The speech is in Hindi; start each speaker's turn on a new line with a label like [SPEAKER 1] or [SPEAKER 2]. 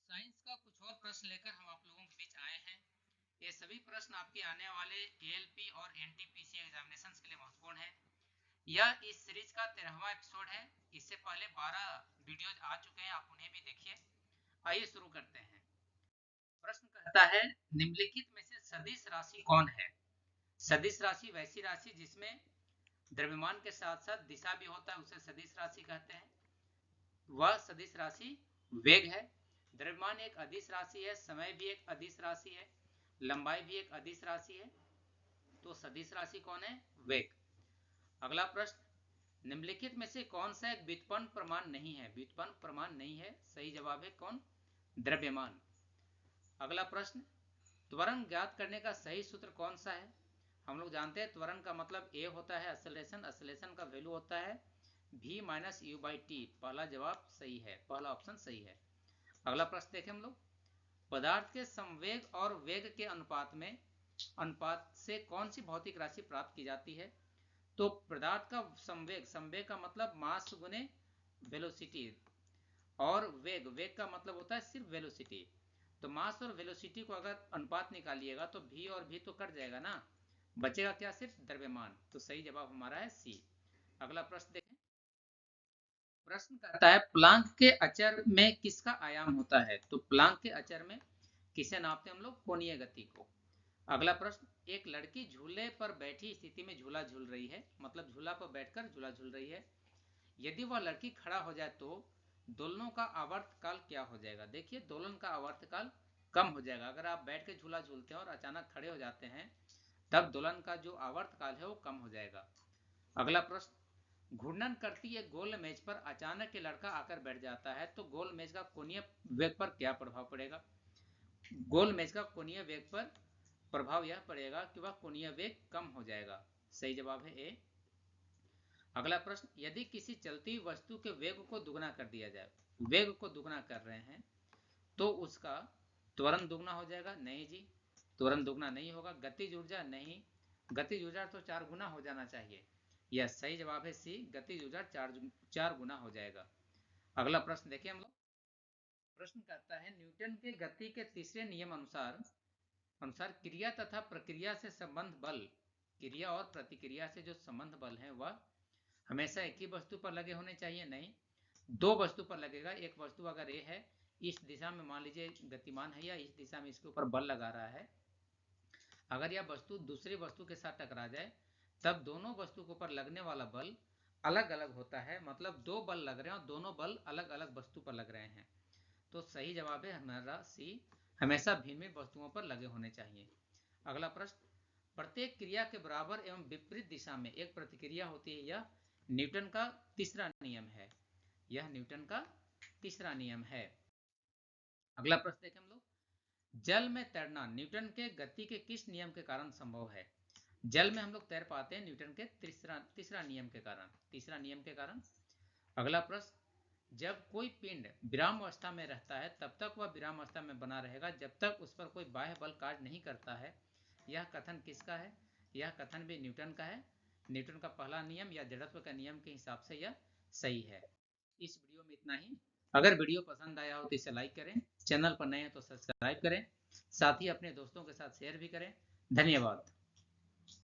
[SPEAKER 1] साइंस का कुछ और प्रश्न लेकर हम आप लोगों के बीच आए हैं। ये सभी प्रश्न आपके आने वाले एएलपी और एनटीपीसी एग्जामिनेशंस के लिए महत्वपूर्ण है। यह इस सीरीज का 13वां एपिसोड है। इससे पहले 12 वीडियोज आ चुके हैं, आप उन्हें भी देखिए। आइए शुरू करते हैं। प्रश्न कहता है, निम्नलिखित में से सदिश राशि कौन है? सदिश राशि वैसी राशि जिसमें द्रव्यमान के साथ साथ दिशा भी होता है, उसे सदिश राशि कहते हैं। वह सदिश राशि वेग है। द्रव्यमान एक अदिश राशि है, समय भी एक अदिश राशि है, लंबाई भी एक अदिश राशि है। तो सदिश राशि कौन है? वेग। अगला प्रश्न, निम्नलिखित में से कौन सा एक व्युत्पन्न प्रमाण नहीं है? व्युत्पन्न प्रमाण नहीं है, सही जवाब है कौन? द्रव्यमान। अगला प्रश्न, त्वरण ज्ञात करने का सही सूत्र कौन सा है? हम लोग जानते हैं त्वरण का मतलब ए होता है एक्सेलरेशन, एक्सेलरेशन का वैल्यू होता है v minus you by T. पहला जवाब सही है, पहला ऑप्शन सही है। अगला प्रश्न देखें हम लोग, पदार्थ के संवेग और वेग के अनुपात से कौन सी भौतिक राशि प्राप्त की जाती है? तो पदार्थ का संवेग, संवेग का मतलब मास गुने वेलोसिटी, और वेग का मतलब होता है सिर्फ वेलोसिटी। तो मास और वेलोसिटी को अगर अनुपात निकालिएगा तो v और v तो कट जाएगा ना, बचेगा क्या? सिर्फ द्रव्यमान। तो सही जवाब हमारा है सी। अगला प्रश्न देखें। प्रश्न कहता है, प्लांक के अचर में किसका आयाम होता है? तो प्लांक के अचर में किसे नापते हैं हम लोग? कोणीय गति को। अगला प्रश्न, एक लड़की झूले पर बैठी स्थिति में झूला झूल रही है, मतलब झूला पर बैठकर झूला झूल रही है। यदि वह लड़की खड़ा हो जाए तो दोलनों का आवर्तकाल क्या हो जाएगा? देखिए, दोलन का आवर्तकाल कम हो जाएगा। अगर आप बैठ के झूला झूलते हैं और अचानक खड़े हो जाते हैं, तब दोलन का जो आवर्तकाल है वो कम हो जाएगा। अगला प्रश्न, घूर्णन करती एक गोल मेज पर अचानक एक लड़का आकर बैठ जाता है, तो गोल मेज का कोणीय वेग पर क्या प्रभाव पड़ेगा? गोल मेज का कोणीय वेग पर प्रभाव यह पड़ेगा कि वह कोणीय वेग कम हो जाएगा। सही जवाब है ए। अगला प्रश्न, यदि किसी चलती वस्तु के वेग को दुगना कर दिया जाए, वेग को दुगना कर रहे हैं, तो उसका त्वरण दुगना हो जाएगा? नहीं जी, त्वरण दुगना नहीं होगा। गतिज ऊर्जा? नहीं, गतिज ऊर्जा तो 4 गुना हो जाना चाहिए। यह सही जवाब है सी, गतिज ऊर्जा 4 गुना हो जाएगा। अगला प्रश्न देखिए हम लोग। प्रश्न कहता है, न्यूटन के गति के तीसरे नियम अनुसार क्रिया तथा प्रक्रिया से संबंध बल, क्रिया और प्रतिक्रिया से जो संबंध बल है वह हमेशा एक ही वस्तु पर लगे होने चाहिए? नहीं, दो वस्तु पर लगेगा। एक वस्तु अगर ए है, इस दिशा में मान लीजिए गतिमान है, या इस दिशा में इसके ऊपर बल लगा रहा है, अगर यह वस्तु दूसरी वस्तु के साथ टकरा जाए, तब दोनों वस्तु के ऊपर लगने वाला बल अलग अलग होता है। मतलब दो बल लग रहे हैं और दोनों बल अलग अलग वस्तु पर लग रहे हैं। तो सही जवाब है हमारा सी, हमेशा भिन्न भिन्न वस्तुओं पर लगे होने चाहिए। अगला प्रश्न, प्रत्येक क्रिया के बराबर एवं विपरीत दिशा में एक प्रतिक्रिया होती है, यह न्यूटन का तीसरा नियम है। यह न्यूटन का तीसरा नियम है। अगला प्रश्न देखें हम लोग, जल में तैरना न्यूटन के गति के किस नियम के कारण संभव है? जल में हम लोग तैर पाते हैं न्यूटन के तीसरा नियम के कारण, तीसरा नियम के कारण। अगला प्रश्न, जब कोई पिंड विराम अवस्था में रहता है तब तक वह विराम अवस्था में बना रहेगा जब तक उस पर कोई बाह्य बल कार्य नहीं करता है। यह कथन किसका है? यह कथन भी न्यूटन का है। न्यूटन का पहला नियम या जड़त्व का नियम के हिसाब से यह सही है। इस वीडियो में इतना ही। अगर वीडियो पसंद आया हो तो इसे लाइक करें, चैनल पर नए हैं तो सब्सक्राइब करें, साथ ही अपने दोस्तों के साथ शेयर भी करें। धन्यवाद।